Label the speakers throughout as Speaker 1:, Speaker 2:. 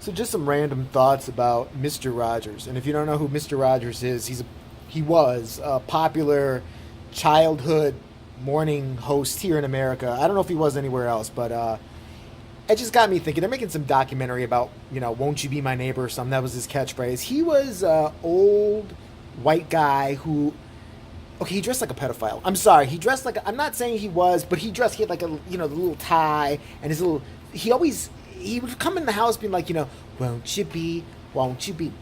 Speaker 1: So just some random thoughts about Mr. Rogers. And if you don't know who Mr. Rogers is, he was a popular childhood morning host here in America. I don't know if he was anywhere else, but it just got me thinking. They're making some documentary about, won't you be my neighbor or something. That was his catchphrase. He was an old white guy who, okay, he dressed like a pedophile. I'm sorry. He dressed like, I'm not saying he was, but he had like a, the little tie and his little, he would come in the house being like, won't you be,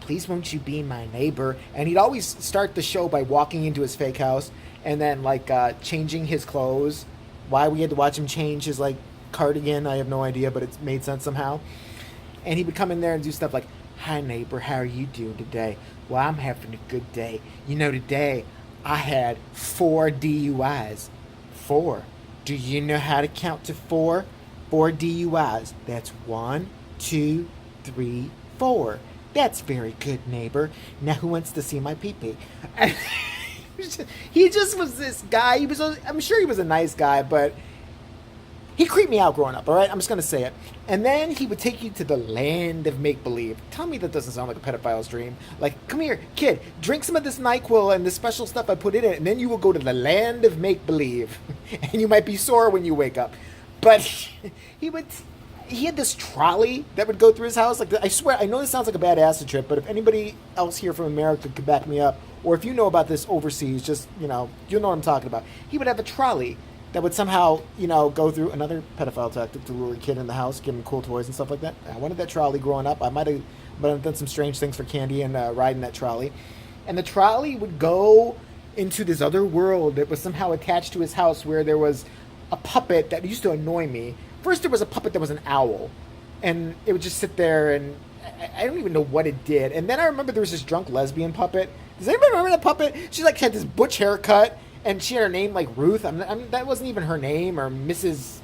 Speaker 1: please won't you be my neighbor? And he'd always start the show by walking into his fake house and then like changing his clothes. Why we had to watch him change his like cardigan, I have no idea, but it made sense somehow. And he would come in there and do stuff like, hi neighbor, how are you doing today? Well, I'm having a good day. Today I had 4 DUIs. 4. Do you know how to count to 4? 4 DUIs. That's 1, 2, 3, 4. That's very good, neighbor. Now who wants to see my pee-pee? He just was this guy. I'm sure he was a nice guy, but he creeped me out growing up, all right? I'm just going to say it. And then he would take you to the land of make-believe. Tell me that doesn't sound like a pedophile's dream. Like, come here, kid, drink some of this NyQuil and the special stuff I put in it, and then you will go to the land of make-believe. And you might be sore when you wake up. But he had this trolley that would go through his house. Like, I swear, I know this sounds like a bad acid trip, but if anybody else here from America could back me up, or if you know about this overseas, just, you'll know what I'm talking about. He would have a trolley that would somehow, go through another pedophile tactic to lure a kid in the house, give him cool toys and stuff like that. I wanted that trolley growing up. I might have done some strange things for candy and riding that trolley. And the trolley would go into this other world that was somehow attached to his house where there was a puppet that used to annoy me. First, there was a puppet that was an owl. And it would just sit there and I don't even know what it did. And then I remember there was this drunk lesbian puppet. Does anybody remember that puppet? She like had this butch haircut. And she had her name like Ruth. That wasn't even her name, or Mrs.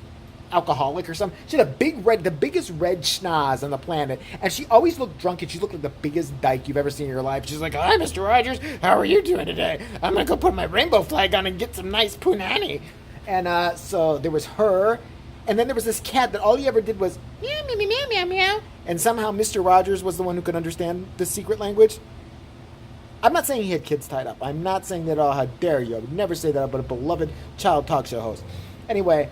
Speaker 1: Alcoholic or something. She had the biggest red schnoz on the planet. And she always looked drunk, and she looked like the biggest dyke you've ever seen in your life. She's like, hi, Mr. Rogers. How are you doing today? I'm going to go put my rainbow flag on and get some nice punani. And so there was her. And then there was this cat that all he ever did was meow, meow, meow, meow, meow, meow. And somehow Mr. Rogers was the one who could understand the secret language. I'm not saying he had kids tied up. I'm not saying that, oh, how dare you. I would never say that about a beloved child talk show host. Anyway,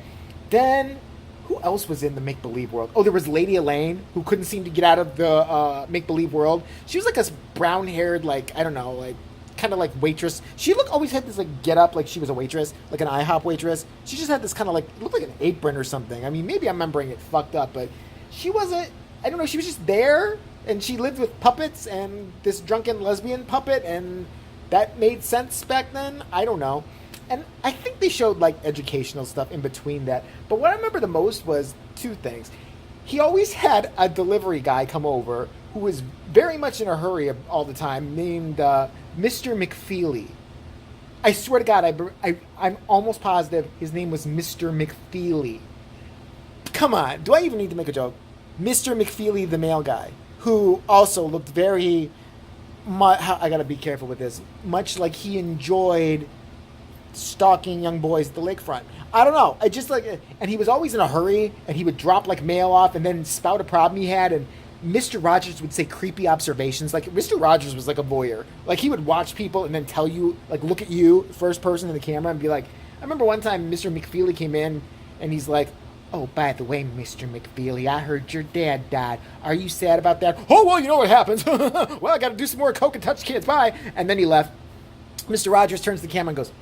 Speaker 1: then who else was in the make-believe world? Oh, there was Lady Elaine, who couldn't seem to get out of the make-believe world. She was like a brown-haired, like, I don't know, like, kind of like waitress. She always had this, like, get-up like she was a waitress, like an IHOP waitress. She just had this kind of, like, looked like an apron or something. I mean, maybe I'm remembering it fucked up, but she wasn't, I don't know, she was just there. And she lived with puppets and this drunken lesbian puppet, and that made sense back then. I don't know. And I think they showed, like, educational stuff in between that. But what I remember the most was 2 things. He always had a delivery guy come over who was very much in a hurry all the time, named Mr. McFeely. I swear to God, I'm almost positive his name was Mr. McFeely. Come on. Do I even need to make a joke? Mr. McFeely, the male guy, who also looked very, I gotta be careful with this, much like he enjoyed stalking young boys at the lakefront. I don't know. I just and he was always in a hurry, and he would drop like mail off and then spout a problem he had, and Mr. Rogers would say creepy observations. Like, Mr. Rogers was like a voyeur. Like, he would watch people and then tell you, like, look at you, first person in the camera, and be like, I remember one time Mr. McFeely came in, and he's like, oh, by the way, Mr. McFeely, I heard your dad died. Are you sad about that? Oh, well, you know what happens. Well, I got to do some more coke and touch kids. Bye. And then he left. Mr. Rogers turns to the camera and goes,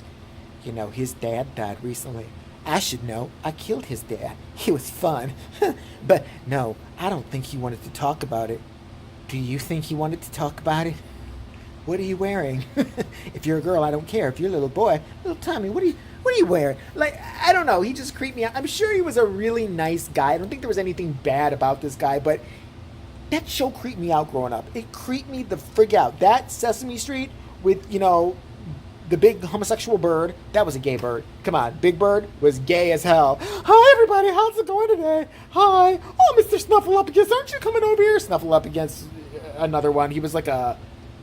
Speaker 1: his dad died recently. I should know. I killed his dad. He was fun. But no, I don't think he wanted to talk about it. Do you think he wanted to talk about it? What are you wearing? If you're a girl, I don't care. If you're a little boy, little Tommy, what are you wearing? Like, I don't know. He just creeped me out. I'm sure he was a really nice guy. I don't think there was anything bad about this guy, but that show creeped me out growing up. It creeped me the frig out. That Sesame Street with, the big homosexual bird, that was a gay bird. Come on, Big Bird was gay as hell. Hi, everybody. How's it going today? Hi. Oh, Mr. Snuffleupagus, aren't you coming over here? Snuffleupagus, another one. He was like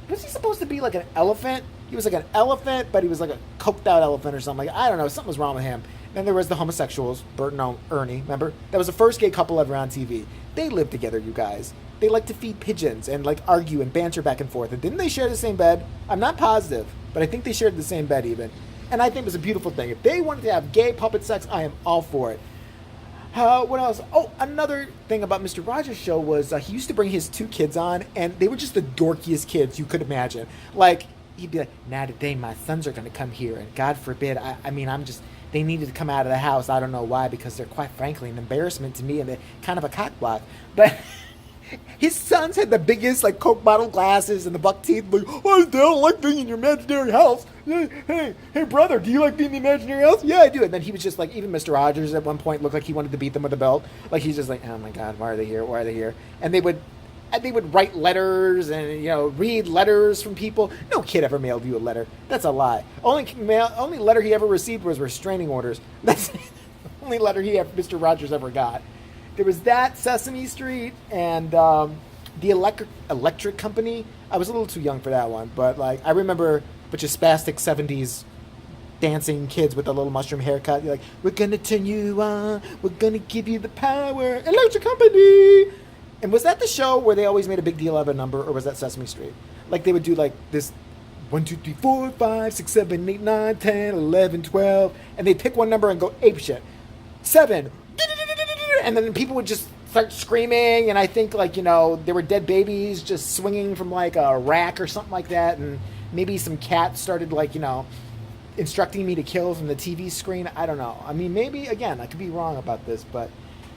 Speaker 1: was he supposed to be like an elephant? He was like an elephant, but he was like a coked out elephant or something. Like, I don't know. Something was wrong with him. Then there was the homosexuals, Bert and Ernie. Remember? That was the first gay couple ever on TV. They live together, you guys. They like to feed pigeons and like argue and banter back and forth. And didn't they share the same bed? I'm not positive, but I think they shared the same bed even. And I think it was a beautiful thing. If they wanted to have gay puppet sex, I am all for it. What else? Oh, another thing about Mr. Rogers' show was he used to bring his two kids on, and they were just the dorkiest kids you could imagine. Like, he'd be like, now today my sons are going to come here, and God forbid, I mean, they needed to come out of the house. I don't know why, because they're quite frankly an embarrassment to me, and they're kind of a cockblock. But his sons had the biggest, like, Coke bottle glasses and the buck teeth. Like, oh, I don't like being in your imaginary house. Hey, brother, do you like being in the imaginary house? Yeah, I do. And then he was just like, even Mr. Rogers at one point looked like he wanted to beat them with a belt. Like, he's just like, oh my God, why are they here? Why are they here? And they would write letters and, read letters from people. No kid ever mailed you a letter. That's a lie. Only letter he ever received was restraining orders. That's the only letter Mr. Rogers ever got. There was that, Sesame Street, and the electric Company. I was a little too young for that one, but like I remember a bunch of spastic 70s dancing kids with a little mushroom haircut. You're like, we're gonna turn you on, we're gonna give you the power, Electric Company. And was that the show where they always made a big deal of a number, or was that Sesame Street? Like they would do like this 1, 2, 3, 4, 5, 6, 7, 8, 9, 10, 11, 12, and they'd pick one number and go apeshit. 7. And then people would just start screaming, and I think, like, there were dead babies just swinging from, like, a rack or something like that, and maybe some cat started, like, instructing me to kill from the TV screen. I don't know. I mean, maybe, again, I could be wrong about this, but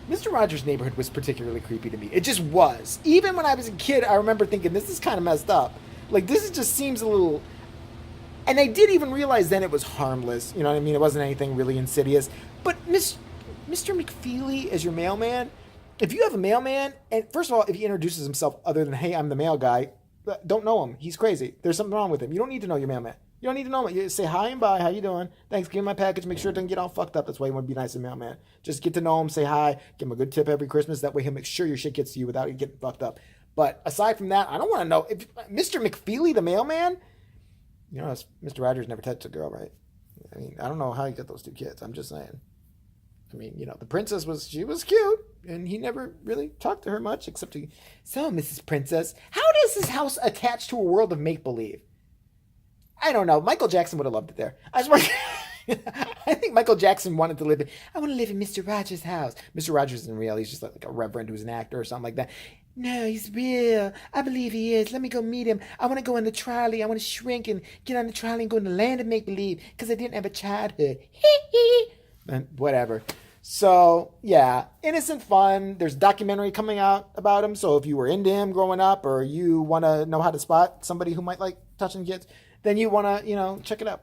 Speaker 1: Mr. Rogers' Neighborhood was particularly creepy to me. It just was. Even when I was a kid, I remember thinking, this is kind of messed up. Like, this just seems a little... And I did even realize then it was harmless. You know what I mean? It wasn't anything really insidious. But Mr. McFeely as your mailman, if you have a mailman, and first of all, if he introduces himself other than, hey, I'm the mail guy, don't know him. He's crazy. There's something wrong with him. You don't need to know your mailman. You don't need to know him. You say hi and bye. How you doing? Thanks. Give him my package. Make sure it doesn't get all fucked up. That's why you want to be nice to mailman. Just get to know him. Say hi. Give him a good tip every Christmas. That way he'll make sure your shit gets to you without it getting fucked up. But aside from that, I don't want to know. If Mr. McFeely, the mailman, Mr. Rogers never touched a girl, right? I mean, I don't know how he got those two kids. I'm just saying. I mean, the princess was cute, and he never really talked to her much, except to, so, Mrs. Princess, how does this house attach to a world of make-believe? I don't know. Michael Jackson would have loved it there. I think Michael Jackson wanted to live I want to live in Mr. Rogers' house. Mr. Rogers isn't real. He's just like a reverend who's an actor or something like that. No, he's real. I believe he is. Let me go meet him. I want to go on the trolley. I want to shrink and get on the trolley and go in the land of make-believe because I didn't have a childhood. And whatever. So, yeah, innocent fun. There's a documentary coming out about him. So if you were into him growing up, or you want to know how to spot somebody who might like touching kids, then you want to, check it out.